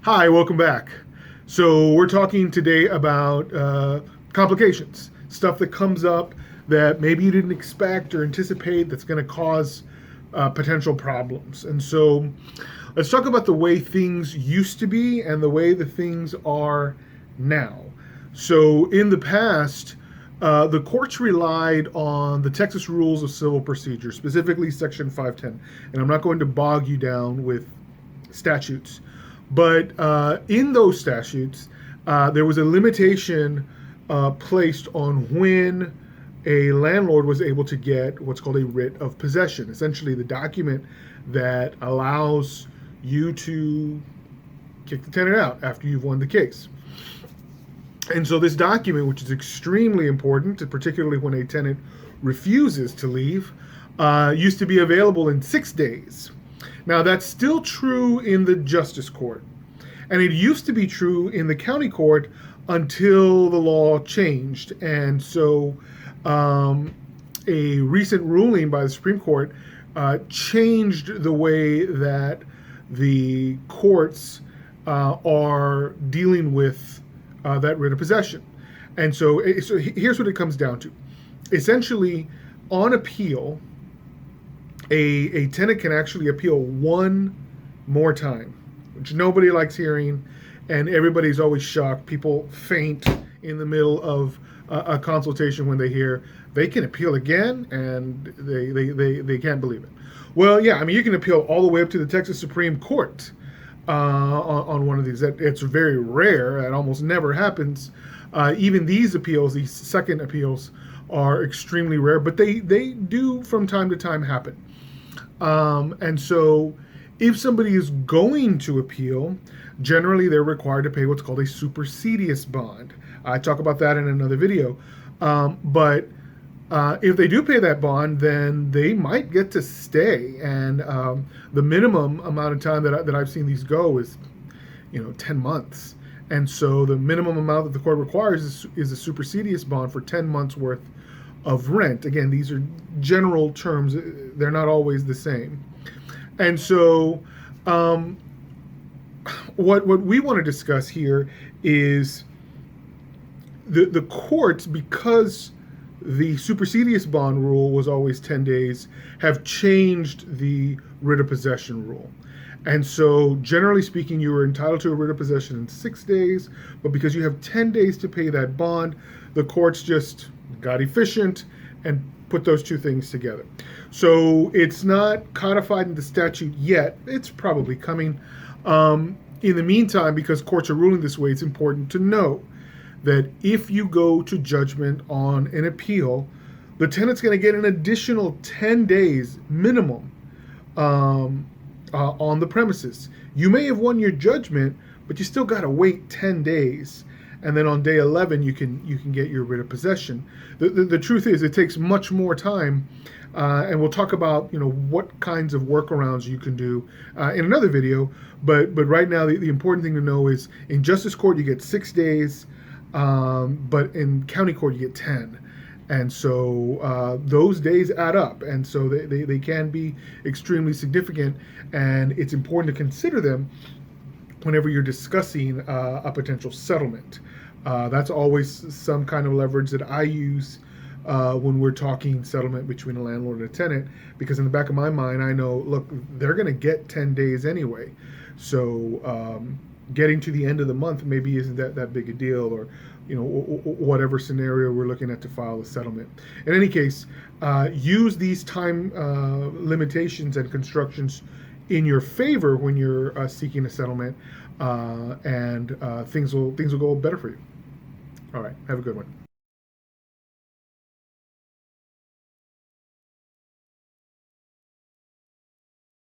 Hi, welcome back. So we're talking today about complications, stuff that comes up that maybe you didn't expect or anticipate that's going to cause potential problems. And so let's talk about the way things used to be and the way the things are now. So in the past, the courts relied on the Texas Rules of Civil Procedure, specifically Section 510. And I'm not going to bog you down with statutes. But in those statutes, there was a limitation placed on when a landlord was able to get what's called a writ of possession, essentially the document that allows you to kick the tenant out after you've won the case. And so this document, which is extremely important, particularly when a tenant refuses to leave, used to be available in 6 days. Now, that's still true in the justice court, and it used to be true in the county court until the law changed. And so a recent ruling by the Supreme Court changed the way that the courts are dealing with that writ of possession. And so here's what it comes down to. Essentially, on appeal, a tenant can actually appeal one more time, which nobody likes hearing, and everybody's always shocked. People faint in the middle of a consultation when they hear they can appeal again, and they can't believe it. Well, yeah, I mean, you can appeal all the way up to the Texas Supreme Court on one of these. It's very rare. It almost never happens. Even these appeals, these second appeals, are extremely rare, but they do from time to time happen. And so if somebody is going to appeal, generally they're required to pay what's called a supersedious bond. I talk about that in another video. But if they do pay that bond, then they might get to stay. And the minimum amount of time that I've seen these go is, 10 months. And so the minimum amount that the court requires is a supersedious bond for 10 months worth of rent. Again, these are general terms. They're not always the same. And so what we want to discuss here is the courts, because the supersedious bond rule was always 10 days, have changed the writ of possession rule. And so generally speaking, you are entitled to a writ of possession in 6 days, but because you have 10 days to pay that bond, the courts just got efficient and put those two things together. So it's not codified in the statute yet. It's probably coming. In the meantime, because courts are ruling this way, it's important to know that if you go to judgment on an appeal, the tenant's going to get an additional 10 days minimum on the premises. You may have won your judgment, but you still got to wait 10 days. And then on day 11, you can get your writ of possession. The truth is, it takes much more time, and we'll talk about what kinds of workarounds you can do in another video. But right now, the important thing to know is in justice court you get 6 days, but in county court you get 10. And so those days add up, and so they can be extremely significant, and it's important to consider them whenever you're discussing a potential settlement. That's always some kind of leverage that I use when we're talking settlement between a landlord and a tenant, because in the back of my mind, I know, look, they're going to get 10 days anyway. So getting to the end of the month maybe isn't that big a deal, or whatever scenario we're looking at to file a settlement. In any case, use these time limitations and constructions in your favor when you're seeking a settlement, and things will go better for you. All right, have a good one.